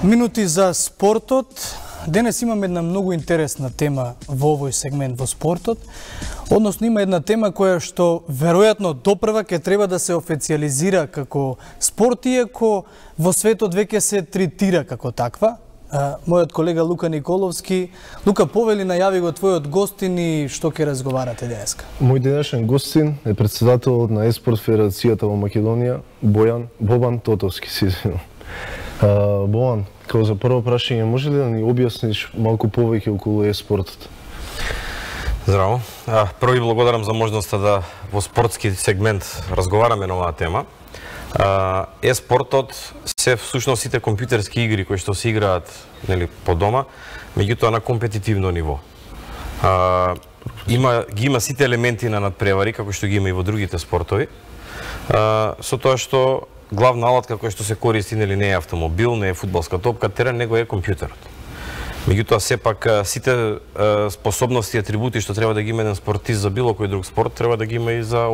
Минути за спортот. Денес имам една многу интересна тема во овој сегмент во спортот. Односно има една тема која што веројатно допрва ќе треба да се официализира како спорт, иако во светот веќе се третира како таква. Мојот колега Лука Николовски. Лука, повели, најави го твојот гостин и што ќе разговарате денеска? Мој денешен гостин е председателот на Еспорт Федерацијата во Македонија, Бобан Тотовски. Бобан, како за прво прашање, може ли да ни објасниш малку повеќе околу еспортот? Здраво. Прво ви благодарам за можноста да во спортски сегмент разговараме на оваа тема. Еспортот се всушност сите компјутерски игри кои што се играат по дома, меѓутоа на компетитивно ниво. Ги има сите елементи на надпревари, како што ги има и во другите спортови, со тоа што главна алатка која што се користи не е автомобил, не е фудбалска топка, терен, него е компјутерот. Меѓутоа, сепак, сите способности и атрибути што треба да ги има еден спортист за било кој друг спорт, треба да ги има и за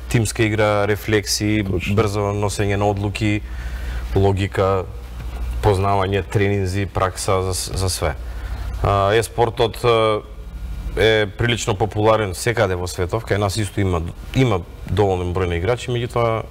тимска игра, рефлекси, брзо носење на одлуки, логика, познавање, тренинзи, пракса за све. Еспортот е прилично популарен секаде во светов, кај нас исто има доволен број на играчи, меѓутоа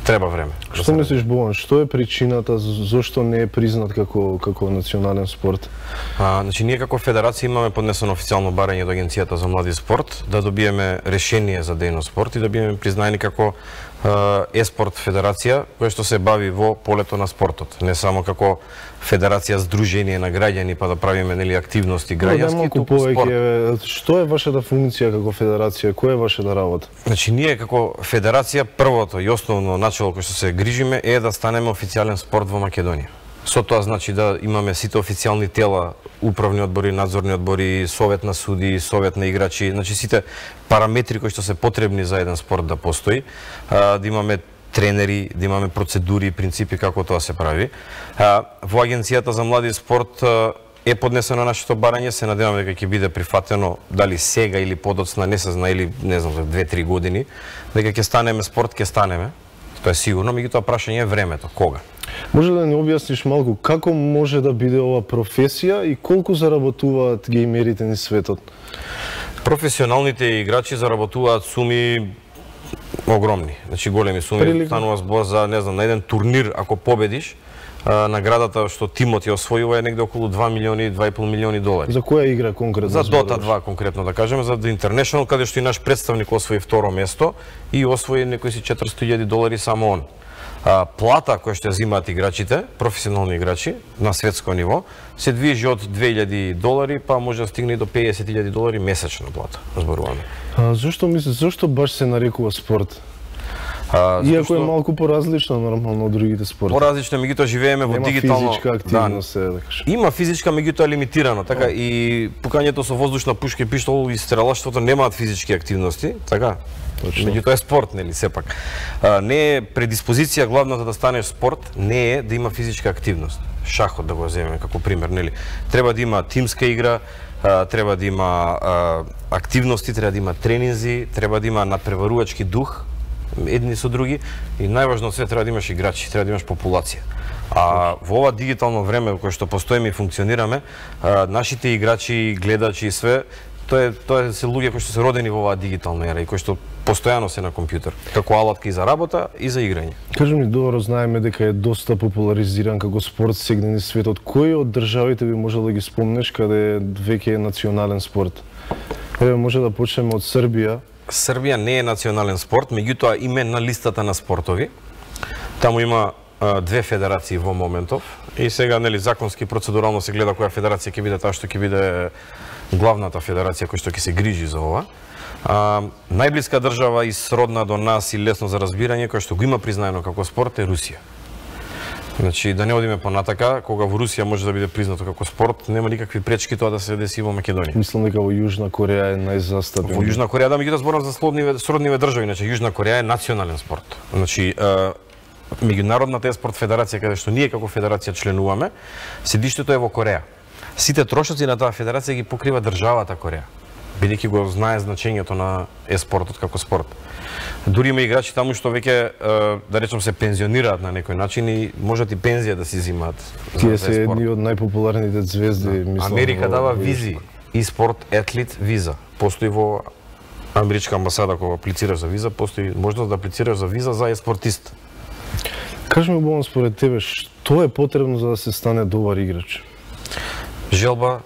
треба време. Што мислиш, Бован, што е причината зошто не е признат како национален спорт? Значи, ние како федерација имаме поднесено официјално барање до Агенцијата за млади спорт да добиеме решение за дејност спорт и да бидеме признаени како еспорт федерација која што се бави во полето на спортот, не само како федерација здружение на граѓани па да правиме активности граѓански, туку спорт. Што е вашата функција како федерација? Која е вашата работа? Значи, ние како федерација првото и основно начало кој што се грижиме е да станеме официјален спорт во Македонија. Со тоа значи да имаме сите официјални тела, управни одбори, надзорни одбори, совет на суди, совет на играчи, значи сите параметри кои што се потребни за еден спорт да постои, да имаме тренери, да имаме процедури и принципи како тоа се прави. Во Агенцијата за млади спорт е поднесено нашето барање, се надеваме дека ќе биде прифатено, дали сега или подоцна, не се зна, или не знам, за 2-3 години, дека ќе станеме спорт, ќе станеме. Тоа е сигурно, меѓутоа прашање е времето, кога? Може да ни објасниш малку како може да биде ова професија и колку заработуваат геймерите низ светот? Професионалните играчи заработуваат суми огромни, значи големи суми. Станува збор за, не знам, на еден турнир ако победиш, наградата што тимот ја освојува е негде околу 2 милиони, 2,5 милиони долари. За која игра конкретно? За Dota 2 конкретно да кажеме, за The International, каде што и наш представник освои второ место и освои некои си 400,000 долари само он. Плата која што ја зимаат играчите, професионални играчи на светско ниво, се движи од 2,000 долари, па може да стигне и до 50,000 долари месечна плата, зборуваме. Зошто мислиш, зошто баш се нарекува спорт? Иако е малку поразлично нормално од другите спорти. Поразлично, меѓутоа живееме во дигитално. Нема физичка активност, да кажам. Има физичка, меѓутоа лимитирано, така и пукањето со воздушна пушка и пиштол и стрелаштвото немаат физички активности, така? Меѓутоа е спорт, нели, сепак. Не е предиспозиција главната да станеш спорт, не е да има физичка активност. Шахот да го земеме како пример, нели? Треба да има тимска игра, треба да има активности, треба да има тренинзи, треба да има надпреварувачки дух едни со други и најважно од све треба да имаш играчи, треба да имаш популација. Во ова дигитално време во кое што постоиме и функционираме, нашите играчи, гледачи и све, тоа се луѓе кои што се родени во оваа дигитална ера и кои што постојано се на компјутер, како алатка и за работа и за играње. Кажи ми, добро знаеме дека е доста популаризиран како спорт сегде низ светот. Кои од државите би можел да ги спомнеш каде веќе е национален спорт? Еве, може да почнеме од Србија. Србија не е национален спорт, меѓутоа име на листата на спортови. Таму има две федерации во моментов и сега нели законски процедурално се гледа која федерација ќе биде таа што ќе биде главната федерација која што ќе се грижи за ова. Најблиска држава и сродна до нас и лесно за разбирање која што го има признаено како спорт е Русија. Значи, да не одиме понатака, кога во Русија може да биде признато како спорт, нема никакви пречки тоа да се деси во Македонија. Мислам дека во Јужна Кореја е најзастапен. Во Јужна Кореја, да, меѓутоа зборам за сродниве држави, значи Јужна Кореја е национален спорт. Значи, меѓународната еспорт федерација каде што ние како федерација членуваме, седиштето е во Кореја. Сите трошоци на таа федерација ги покрива државата Кореја. бидејќи го знае значењето на спортот како спорт. Дури има играчи таму што веќе, да речем, се пензионираат на некој начин и можат и пензија да си зимаат. Тие се едни од најпопуларните звезди, мислам. Америка дава визи, и спорт етлит виза. Постои во америчка амбасада кога аплицираш за виза, постои можност да аплицираш за виза за спортист. Кажи ми, Богдан, според тебе, што е потребно за да се стане добар играч? Желба,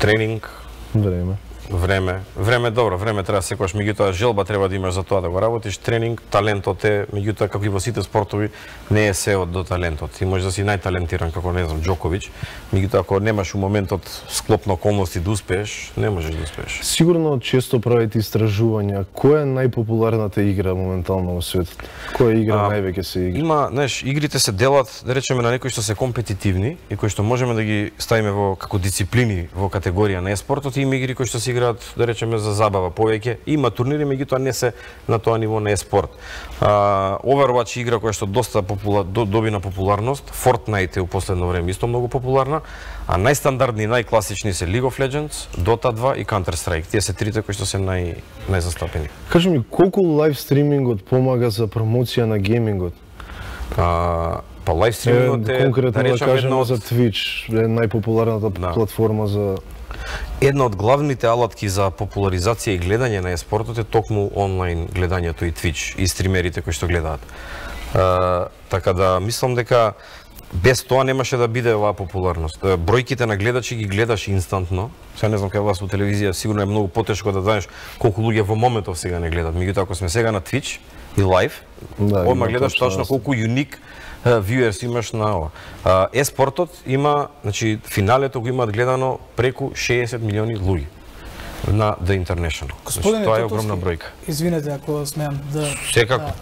тренинг, Време. Време добро, време треба секогаш, меѓутоа желба треба да имаш за тоа да го работиш, тренинг, талентот е, меѓутоа како и во сите спортови не е се од до талентот. Ти можеш да си најталентиран како, не знам, Џоковиќ, меѓутоа ако немаш у моментот склоп на околности да успееш, не можеш да успееш. Сигурно често правите истражувања. Која е најпопуларната игра моментално во светот? Која игра највеќе се игра? Има, знаеш, игрите се делат, да речеме, на некои што се компетитивни и кои што можеме да ги ставиме во како дисциплини во категорија на спортот, и има игри кои што се играат, да речеме, за забава повеќе. Има турнири, меѓутоа не се на тоа ниво на спорт. Overwatch игра која што доста доби на популарност, Fortnite е у последно време исто многу популарна, а најстандардни, најкласични се League of Legends, Dota 2 и Counter-Strike. Тие се трите кои што се најзастапени. Кажи ми, колку лайв стримингот помага за промоција на геймингот? Па лайв стримингот е, конкретно да да речем, кажеме за Twitch, е најпопуларната платформа за... Една од главните алатки за популаризација и гледање на спортот е токму онлайн гледањето и Twitch и стримерите кои што гледаат. Така да мислам дека без тоа немаше да биде оваа популарност. Бројките на гледачи ги гледаш инстантно. Сега не знам кај вас во телевизија сигурно е многу потешко да знаеш колку луѓе во моментов сега не гледат. Меѓутоа ако сме сега на Twitch и лайв, одма гледаш точно колку юник viewers имаш на ова. Спортот има, значи финалето го имаат гледано преку 60 милиони луѓе на The International. Господине, тоа е огромна бројка. Извинете ако смеам да... Секако.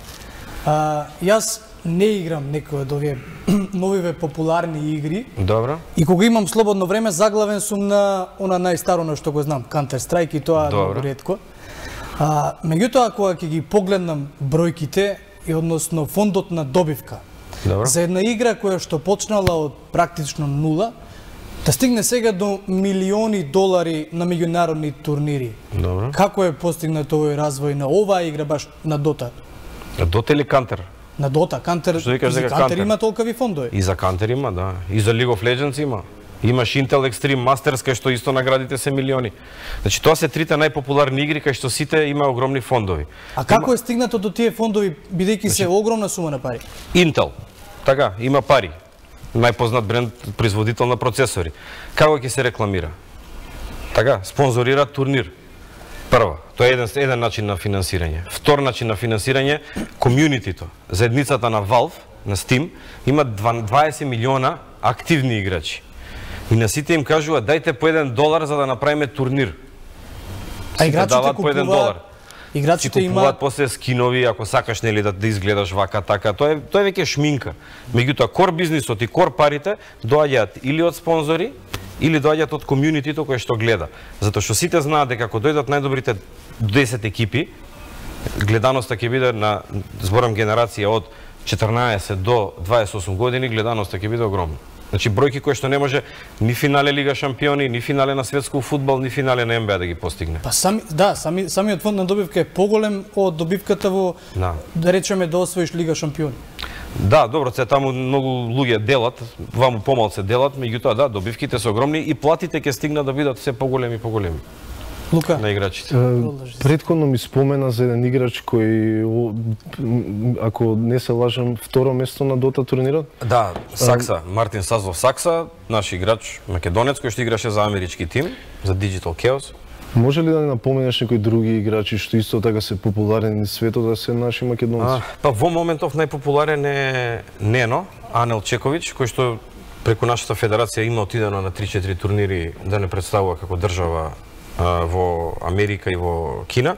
Јас не играм некој од овие новиве популарни игри. Добро. И кога имам слободно време, заглавен сум на она најстаро на што го знам, Counter-Strike, и тоа многу ретко. Меѓутоа, кога ќе ги погледнам бројките и односно фондот на добивка, за една игра која што почнала од практично нула, да стигне сега до милиони долари на меѓународни турнири. Добро. Како е постигнат овој развој на оваа игра баш на Дота? Дота или Counter? На Дота, Counter има толкави фондови. И за Counter има, да. И за League of Legends има. Имаш Intel Extreme Masters, кај што исто наградите се милиони. Значи, тоа се трите најпопуларни игри, кај што сите има огромни фондови. А како е стигнато до тие фондови, бидејќи се огромна сума на пари? Intel, така, има пари. Најпознат бренд, производител на процесори. Како ќе се рекламира? Така, спонзорира турнир. Прва, тоа е еден начин на финансирање. Втор начин на финансирање, комјунитито. Заедницата на Valve, на Steam, има 20 милиона активни играчи. И на сите им кажува, дајте по $1 за да направиме турнир. А играчите купуваат, играчите купуваат после скинови, ако сакаш нели да изгледаш вака така, тоа е веќе шминка. Меѓутоа кор бизнисот и кор парите доаѓаат или од спонзори, или доаѓаат од комјунитито кој што гледа. Затоа што сите знаат дека ако дојдат најдобрите 10 екипи, гледаноста ќе биде на, зборам генерација од 14 до 28 години, гледаноста ќе биде огромна. Значи бројки кои што не може ни финале Лига шампиони, ни финале на светско фудбал, ни финале на НБА да ги постигне. Па самиот фонд на добивка е поголем од добивката во, да речеме, да освоиш Лига шампиони. Да, добро, се таму многу луѓе делат, ваму помалце делат, меѓутоа да, добивките се огромни и платите ќе стигнат да бидат се поголеми и поголеми. Лука, на играчите. Предходно ми спомена за еден играч кој, ако не се лажам, второ место на Дота турнирот? Да, Сакса, Мартин Сазов Сакса, наш играч македонец кој што играше за амерички тим, за Digital Chaos. Може ли да не напоменеш некои други играчи што исто така се популарни на светот, да се наши македонци? Па во моментов најпопуларен е Нено, Анел Чековиќ, кој што преку нашата федерација има отидено на 3-4 турнири да не представува како држава во Америка и во Кина.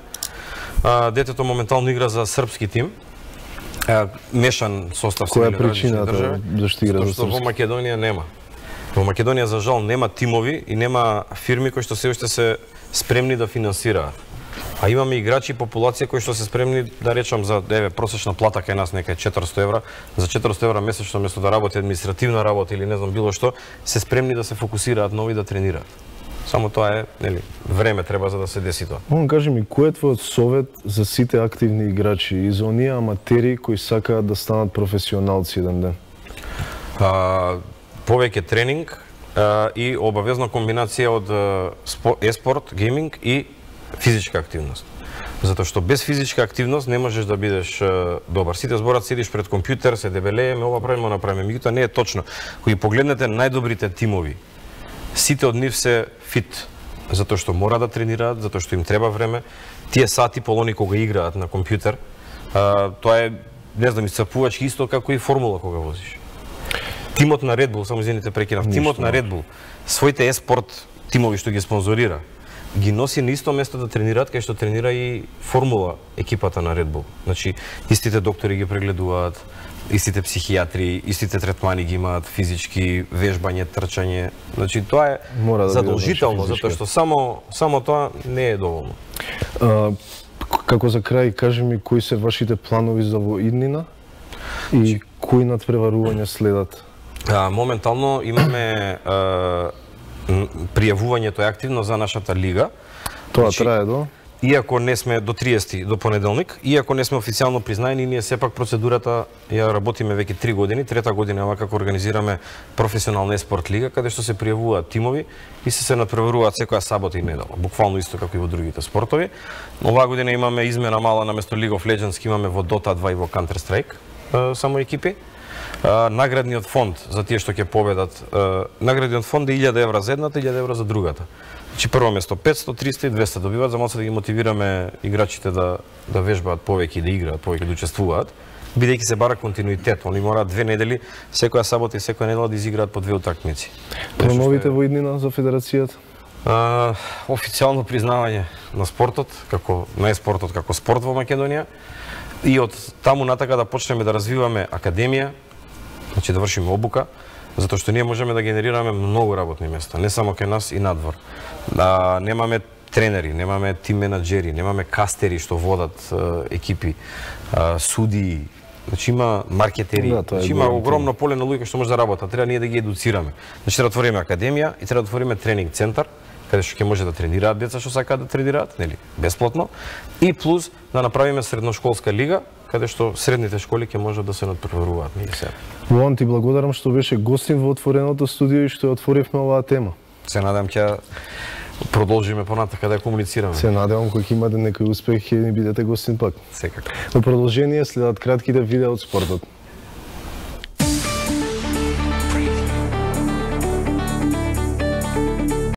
Детето моментално игра за српски тим. Мешан состав се. Која е причината зашто игра за српски? Во Македонија нема. Во Македонија за жал нема тимови и нема фирми кои што се уште се спремни да финансираат. А имаме играчи и популација кои што се спремни да речам за просечна плата кај нас нека е 400 евра, за 400 евра месечно место да работи административна работа или не знам било што, се спремни да се фокусираат нови да тренираат. Само тоа е, нели, време треба за да се деси тоа. Кажи ми, кој е твојот совет за сите активни играчи и за оние аматери кои сакаат да станат професионалци еден ден? Повеќе тренинг и обавезна комбинација од еспорт, гейминг и физичка активност. Затоа што без физичка активност не можеш да бидеш добар. Сите зборат седиш пред компјутер, се дебелееме, ова правиме, она правиме. Меѓутоа не е точно. Кога погледнете најдобрите тимови, сите од нив се фит, затоа што мора да тренираат, затоа што им треба време. Тие сати полони кога играат на компјутер, тоа е, не знам, исцрпувачки исто како и формула кога возиш. Тимот на Red Bull, само извините прекинав, тимот на Red Bull, своите еспорт тимови што ги спонзорира, ги носи на исто место да тренираат кај што тренира и формула екипата на Red Bull. Значи, истите доктори ги прегледуваат, истите психијатри, истите третмани ги имаат, физички, вежбање, трчање. Значи, тоа е да задолжително, затоа што само тоа не е доволно. Како за крај, кажи ми кои се вашите планови за во иднина и кои надпреварувања следат? Моментално имаме пријавувањето е активно за нашата лига. Тоа трае до? Иако не сме до 30 до понеделник, иако не сме официјално признаени, ние сепак процедурата ја работиме веќе 3 години, трета година ова како организираме професионална еспорт лига каде што се пријавуваат тимови и се надпреваруваат секоја сабота и недела, буквално исто како и во другите спортови. Оваа година имаме измена мала, наместо League of Legends имаме во Dota 2 и во Counter Strike само екипи. Наградниот фонд за тие што ќе победат, наградниот фонд е 1000 евра за едната, 1000 евра за другата. Значи прво место 500, 300 и 200 добиваат, за малку да ги мотивираме играчите да вежбаат повеќе и да играат повеќе, да учествуваат, бидејќи се бара континуитет. Они мораат 2 недели, секоја сабота и секоја недела да изиграат по 2 утакмици. Плановите во иднина за федерацијата? Официјално признавање на спортот, на еспортот како спорт во Македонија и од таму натака да почнеме да развиваме академија, значи да вршиме обука, затоа што ние можеме да генерираме многу работни места, не само кај нас и надвор. Немаме тренери, немаме тим менаџери, немаме кастери што водат екипи, судии, значи има маркетери, значи има огромно поле на луѓе што може да работат, треба ние да ги едуцираме. Значи треба да отвориме академија и треба да отвориме тренинг центар, каде што ќе може да тренираат деца што сакаат да тренираат, нели, бесплатно, и плюс да направиме средношколска лига, каде што средните школи ќе можат да се надпреваруваат ние сега. Вован, ти благодарам што беше гостин во отвореното студио и што ја отворивме оваа тема. Се надам ќе продолжиме понатака да комуницираме. Се надевам кога имате некој успех ќе ни бидете гостин пак. Секако. Во продолжение следат кратките видеа од спортот.